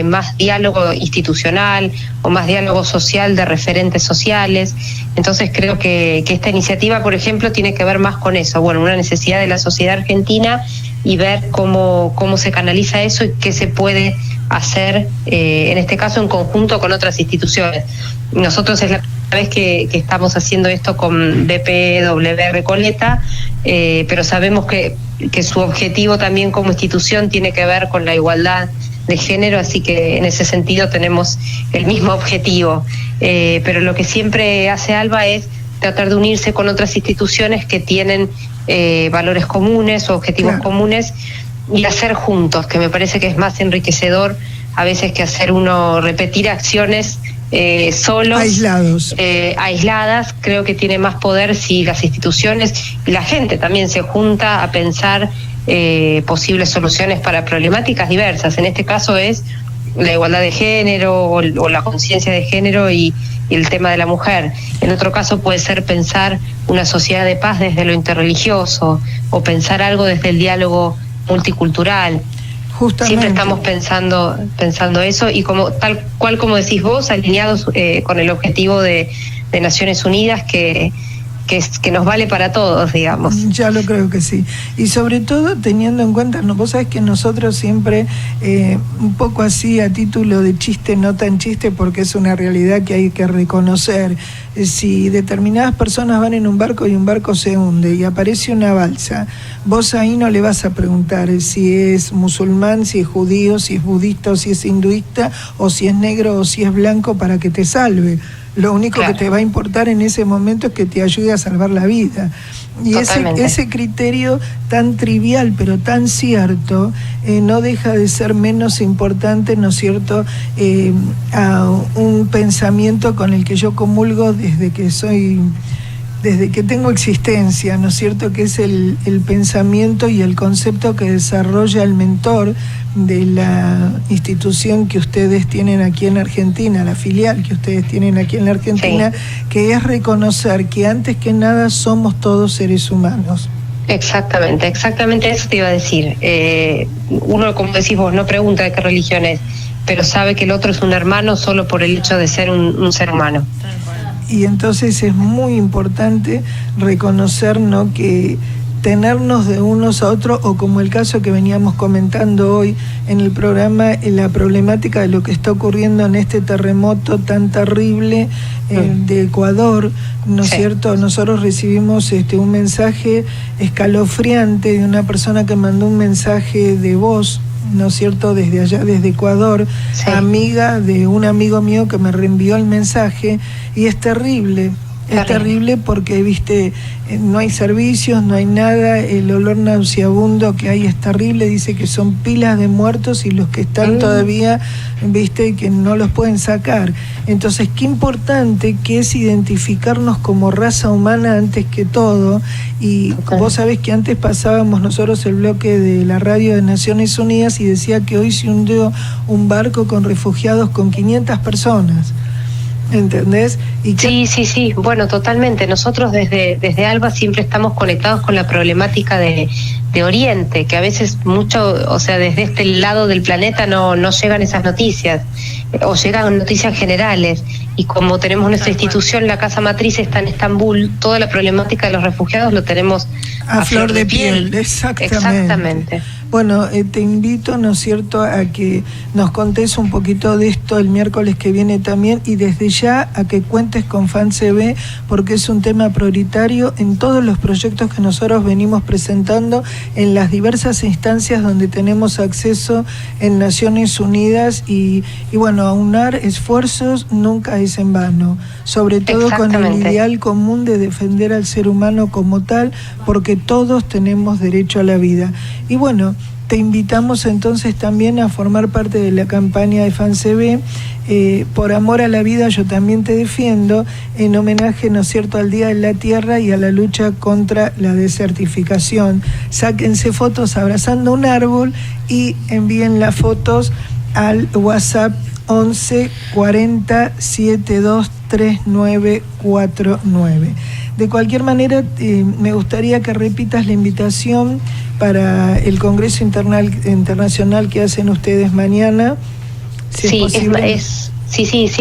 más diálogo institucional o más diálogo social de referentes sociales. Entonces creo que esta iniciativa, por ejemplo, tiene que ver más con eso, una necesidad de la sociedad argentina, y ver cómo se canaliza eso y qué se puede hacer, en este caso en conjunto con otras instituciones. Nosotros es la vez que estamos haciendo esto con BPW Recoleta, pero sabemos que su objetivo también como institución tiene que ver con la igualdad de género, así que en ese sentido tenemos el mismo objetivo. Pero lo que siempre hace ALBA es tratar de unirse con otras instituciones que tienen valores comunes o objetivos comunes, y hacer juntos, que me parece que es más enriquecedor a veces que repetir acciones solos, aisladas. Creo que tiene más poder si las instituciones y la gente también se junta a pensar posibles soluciones para problemáticas diversas. En este caso es la igualdad de género o la conciencia de género y el tema de la mujer. En otro caso puede ser pensar una sociedad de paz desde lo interreligioso, o pensar algo desde el diálogo multicultural. Justamente. Siempre estamos pensando eso, y tal cual como decís vos, alineados con el objetivo de Naciones Unidas, que nos vale para todos, digamos. Ya lo creo que sí. Y sobre todo teniendo en cuenta, vos sabés que nosotros siempre, un poco así a título de chiste, no tan chiste, porque es una realidad que hay que reconocer. Si determinadas personas van en un barco y un barco se hunde y aparece una balsa, vos ahí no le vas a preguntar si es musulmán, si es judío, si es budista o si es hinduista, o si es negro o si es blanco, para que te salve. Lo único que te va a importar en ese momento es que te ayude a salvar la vida. Y ese criterio tan trivial pero tan cierto, no deja de ser menos importante, ¿no es cierto?, a un pensamiento con el que yo comulgo desde que tengo existencia, ¿no es cierto?, que es el pensamiento y el concepto que desarrolla el mentor de la institución que ustedes tienen aquí en Argentina, la filial que ustedes tienen aquí en la Argentina, que es reconocer que antes que nada somos todos seres humanos. Exactamente eso te iba a decir. Uno, como decís vos, no pregunta de qué religión es, pero sabe que el otro es un hermano solo por el hecho de ser un ser humano. Y entonces es muy importante reconocer, ¿no?, que tenernos de unos a otros, o como el caso que veníamos comentando hoy en el programa, la problemática de lo que está ocurriendo en este terremoto tan terrible de Ecuador, ¿no es cierto? Nosotros recibimos un mensaje escalofriante de una persona que mandó un mensaje de voz, ¿no es cierto?, desde allá, desde Ecuador, amiga de un amigo mío que me reenvió el mensaje, y es terrible. Es terrible porque, no hay servicios, no hay nada, el olor nauseabundo que hay es terrible. Dice que son pilas de muertos y los que están todavía, que no los pueden sacar. Entonces, qué importante que es identificarnos como raza humana antes que todo. Y vos sabés que antes pasábamos nosotros el bloque de la radio de Naciones Unidas y decía que hoy se hundió un barco con refugiados con 500 personas. ¿Entendés? Sí, bueno, totalmente. Nosotros desde ALBA siempre estamos conectados con la problemática de Oriente, que a veces mucho, o sea, desde este lado del planeta no llegan esas noticias, o llegan noticias generales, y como tenemos nuestra institución, la Casa Matriz está en Estambul, toda la problemática de los refugiados lo tenemos a flor de piel. Exactamente. Bueno, te invito, ¿no es cierto?, a que nos contés un poquito de esto el miércoles que viene también, y desde ya a que cuentes con FANCB, porque es un tema prioritario en todos los proyectos que nosotros venimos presentando en las diversas instancias donde tenemos acceso en Naciones Unidas, y bueno, aunar esfuerzos nunca es en vano, sobre todo con el ideal común de defender al ser humano como tal, porque todos tenemos derecho a la vida. Y bueno, te invitamos entonces también a formar parte de la campaña de FANCB, por amor a la vida yo también te defiendo, en homenaje, ¿no es cierto?, al Día de la Tierra y a la lucha contra la desertificación. Sáquense fotos abrazando un árbol y envíen las fotos al WhatsApp 11 40 72 3949. De cualquier manera, me gustaría que repitas la invitación para el Congreso Internacional que hacen ustedes mañana. Si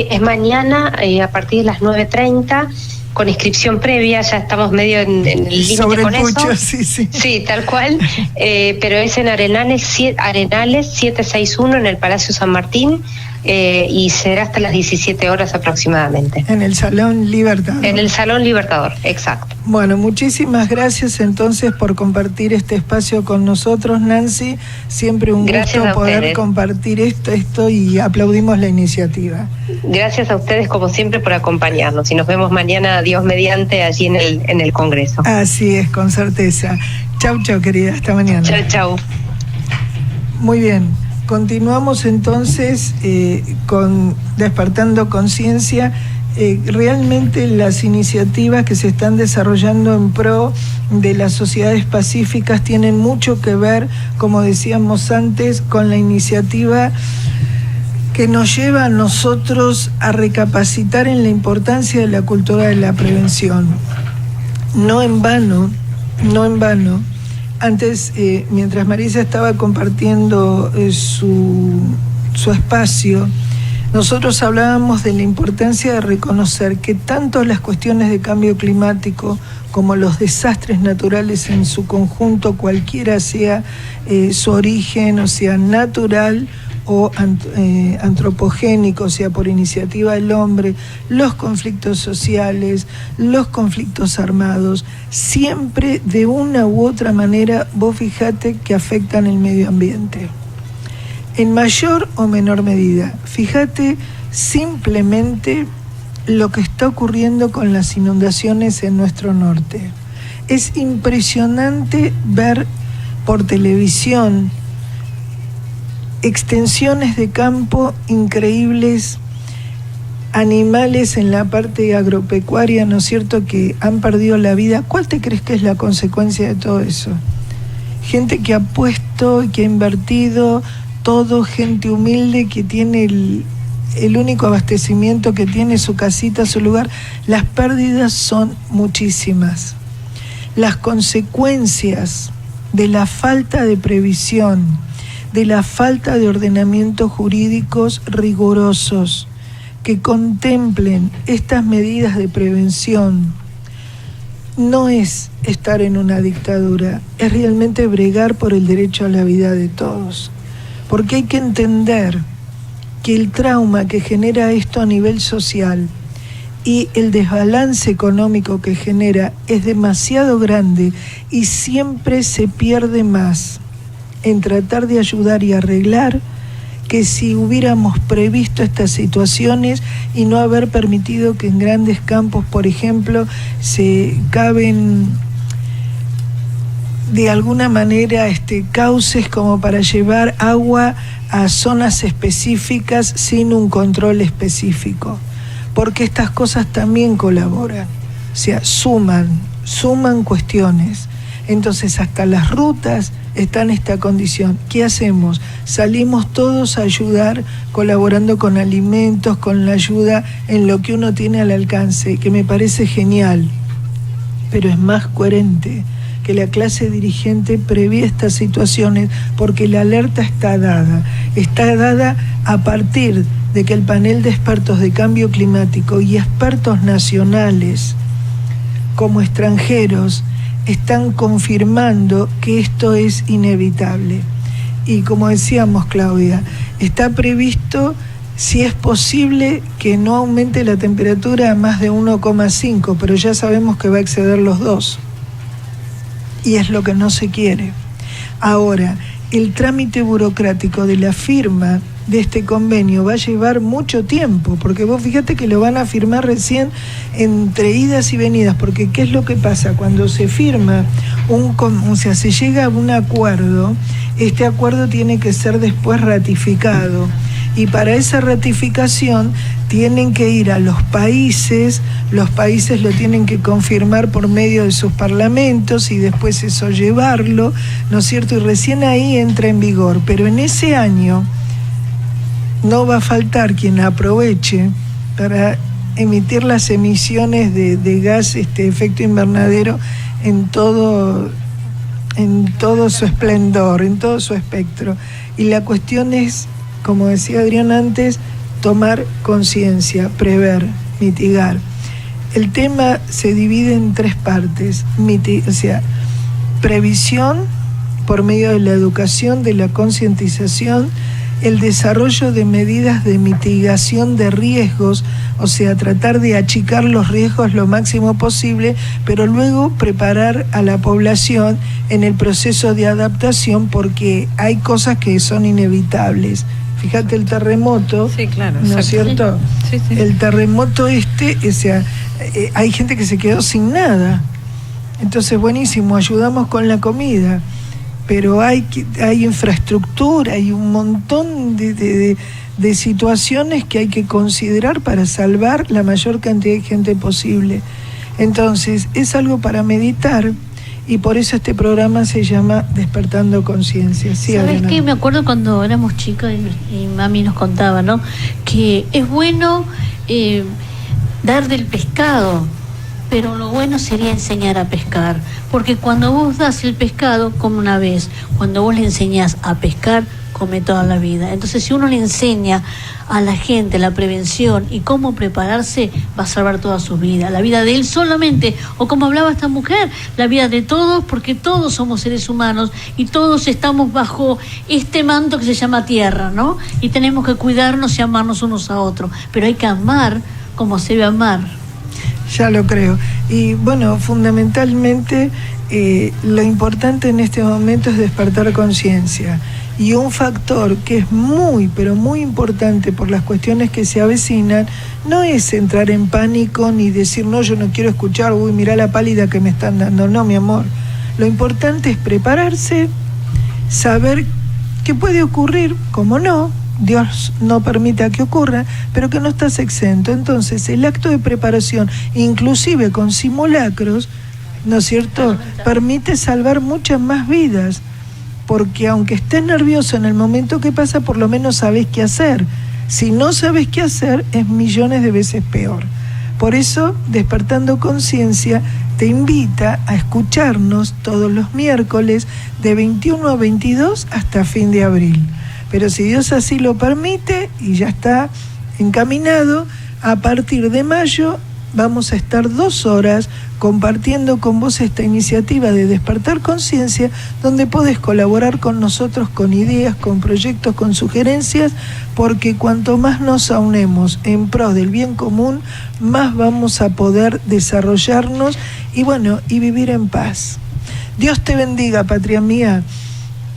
es mañana a partir de las 9:30, con inscripción previa, ya estamos medio en el límite con eso. Sí, tal cual, pero es en Arenales 761 en el Palacio San Martín, y será hasta las 17 horas aproximadamente. En el Salón Libertador. En el Salón Libertador, exacto. Bueno, muchísimas gracias entonces por compartir este espacio con nosotros, Nancy. Siempre un gusto poder compartir esto y aplaudimos la iniciativa. Gracias a ustedes como siempre por acompañarnos, y nos vemos mañana, Dios mediante, allí en el Congreso. Así es, con certeza. Chau, querida, hasta mañana. Chau. Muy bien. Continuamos entonces con Despertando Conciencia. Realmente las iniciativas que se están desarrollando en pro de las sociedades pacíficas tienen mucho que ver, como decíamos antes, con la iniciativa que nos lleva a nosotros a recapacitar en la importancia de la cultura de la prevención. No en vano, antes, mientras Marisa estaba compartiendo su espacio, nosotros hablábamos de la importancia de reconocer que tanto las cuestiones de cambio climático como los desastres naturales en su conjunto, cualquiera sea su origen, o sea natural o antropogénico, o sea por iniciativa del hombre, los conflictos sociales, los conflictos armados, siempre de una u otra manera, vos fijate que afectan el medio ambiente. En mayor o menor medida. Fíjate simplemente lo que está ocurriendo con las inundaciones en nuestro norte. Es impresionante ver por televisión extensiones de campo increíbles, animales en la parte agropecuaria, ¿no es cierto?, que han perdido la vida. ¿Cuál te crees que es la consecuencia de todo eso? Gente que ha puesto, que ha invertido todo, gente humilde que tiene el único abastecimiento que tiene, su casita, su lugar. Las pérdidas son muchísimas. Las consecuencias de la falta de previsión, de la falta de ordenamientos jurídicos rigurosos que contemplen estas medidas de prevención, no es estar en una dictadura, es realmente bregar por el derecho a la vida de todos. Porque hay que entender que el trauma que genera esto a nivel social y el desbalance económico que genera es demasiado grande, y siempre se pierde más en tratar de ayudar y arreglar que si hubiéramos previsto estas situaciones y no haber permitido que en grandes campos, por ejemplo, se caben de alguna manera cauces como para llevar agua a zonas específicas sin un control específico, porque estas cosas también colaboran, o sea, suman cuestiones. Entonces hasta las rutas están en esta condición. ¿Qué hacemos? Salimos todos a ayudar, colaborando con alimentos, con la ayuda en lo que uno tiene al alcance, que me parece genial, pero es más coherente que la clase dirigente prevé estas situaciones, porque la alerta está dada a partir de que el panel de expertos de cambio climático y expertos nacionales como extranjeros están confirmando que esto es inevitable. Y como decíamos, Claudia, está previsto, si es posible, que no aumente la temperatura a más de 1,5, pero ya sabemos que va a exceder los 2. Y es lo que no se quiere. Ahora, el trámite burocrático de la firma de este convenio va a llevar mucho tiempo, porque vos fíjate que lo van a firmar recién entre idas y venidas, porque ¿qué es lo que pasa? Cuando se firma se llega a un acuerdo, este acuerdo tiene que ser después ratificado, y para esa ratificación tienen que ir a los países lo tienen que confirmar por medio de sus parlamentos y después eso llevarlo, ¿no es cierto? Y recién ahí entra en vigor, pero en ese año no va a faltar quien aproveche para emitir las emisiones de gas efecto invernadero en todo su esplendor, en todo su espectro. Y la cuestión es, como decía Adrián antes, tomar conciencia, prever, mitigar. El tema se divide en 3 partes, previsión por medio de la educación, de la concientización, el desarrollo de medidas de mitigación de riesgos, o sea, tratar de achicar los riesgos lo máximo posible, pero luego preparar a la población en el proceso de adaptación, porque hay cosas que son inevitables. Fíjate el terremoto, sí, claro, ¿no es cierto? Sí. El terremoto o sea, hay gente que se quedó sin nada. Entonces, buenísimo, ayudamos con la comida, pero hay infraestructura, hay un montón de situaciones que hay que considerar para salvar la mayor cantidad de gente posible. Entonces, es algo para meditar, y por eso este programa se llama Despertando Conciencia. Sí, ¿sabes qué? Me acuerdo cuando éramos chicos y mami nos contaba, ¿no?, que es bueno dar del pescado, pero lo bueno sería enseñar a pescar, porque cuando vos das el pescado, come una vez, cuando vos le enseñás a pescar, come toda la vida. Entonces, si uno le enseña a la gente la prevención y cómo prepararse, va a salvar toda su vida, la vida de él solamente, o como hablaba esta mujer, la vida de todos, porque todos somos seres humanos y todos estamos bajo este manto que se llama tierra, ¿no? Y tenemos que cuidarnos y amarnos unos a otros, pero hay que amar como se debe amar. Ya lo creo. Y bueno, fundamentalmente lo importante en este momento es despertar conciencia. Y un factor que es muy, pero muy importante por las cuestiones que se avecinan, no es entrar en pánico ni decir, no, yo no quiero escuchar, uy, mirá la pálida que me están dando. No, mi amor. Lo importante es prepararse, saber qué puede ocurrir, cómo no, Dios no permita que ocurra, pero que no estás exento. Entonces, el acto de preparación, inclusive con simulacros, ¿no es cierto?, permite salvar muchas más vidas, porque aunque estés nervioso en el momento que pasa, por lo menos sabes qué hacer. Si no sabes qué hacer, es millones de veces peor. Por eso, Despertando Conciencia te invita a escucharnos todos los miércoles de 21 a 22 hasta fin de abril. Pero si Dios así lo permite, y ya está encaminado, a partir de mayo vamos a estar 2 horas compartiendo con vos esta iniciativa de Despertar Conciencia, donde podés colaborar con nosotros con ideas, con proyectos, con sugerencias, porque cuanto más nos aunemos en pro del bien común, más vamos a poder desarrollarnos y vivir en paz. Dios te bendiga, patria mía.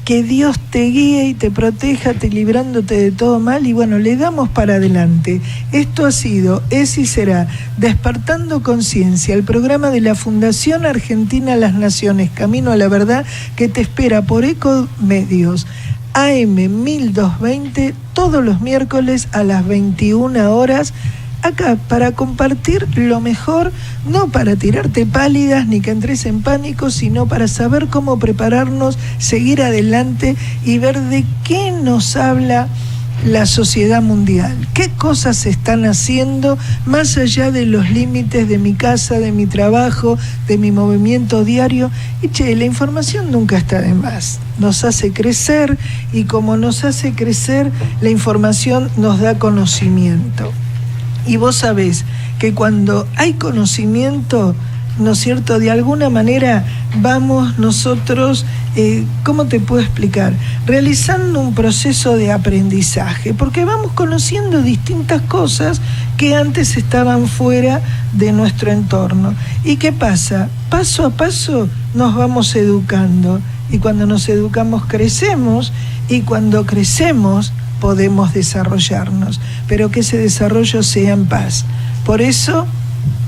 Que Dios te guíe y te proteja, te librándote de todo mal, y le damos para adelante. Esto ha sido, es y será Despertando Conciencia, el programa de la Fundación Argentina Las Naciones, Camino a la Verdad, que te espera por Ecomedios, AM 1220, todos los miércoles a las 21 horas, acá para compartir lo mejor, no para tirarte pálidas ni que entres en pánico, sino para saber cómo prepararnos, seguir adelante y ver de qué nos habla la sociedad mundial, qué cosas se están haciendo más allá de los límites de mi casa, de mi trabajo, de mi movimiento diario. Y la información nunca está de más, nos hace crecer, y como nos hace crecer, la información nos da conocimiento. Y vos sabés que cuando hay conocimiento, ¿no es cierto?, de alguna manera vamos nosotros, ¿cómo te puedo explicar? Realizando un proceso de aprendizaje, porque vamos conociendo distintas cosas que antes estaban fuera de nuestro entorno. ¿Y qué pasa? Paso a paso nos vamos educando, y cuando nos educamos crecemos, y cuando crecemos podemos desarrollarnos, pero que ese desarrollo sea en paz. Por eso,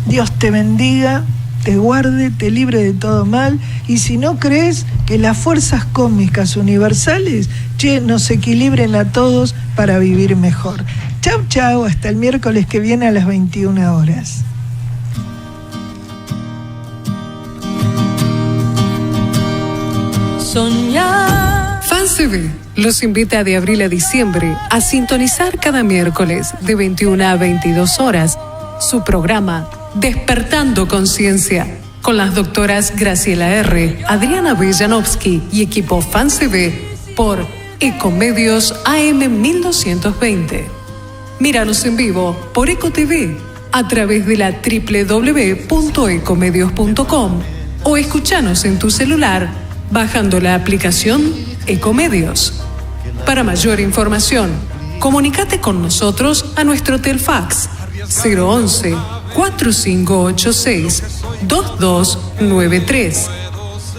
Dios te bendiga, te guarde, te libre de todo mal, y si no crees, que las fuerzas cósmicas universales nos equilibren a todos para vivir mejor. Chau, chau, hasta el miércoles que viene a las 21 horas. Soñar. FanCB los invita de abril a diciembre a sintonizar cada miércoles de 21 a 22 horas su programa Despertando Conciencia, con las doctoras Graciela R., Adriana Villanovsky y equipo FanCB por Ecomedios AM 1220. Míranos en vivo por EcoTV a través de la www.ecomedios.com o escuchanos en tu celular bajando la aplicación Ecomedios. Para mayor información, comunícate con nosotros a nuestro Telfax 011-4586-2293.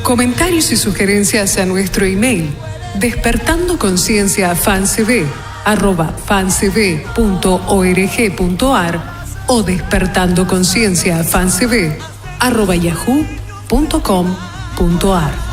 Comentarios y sugerencias a nuestro email despertandoconciencia@fancb.org.ar o despertandoconciencia@yahoo.com.ar.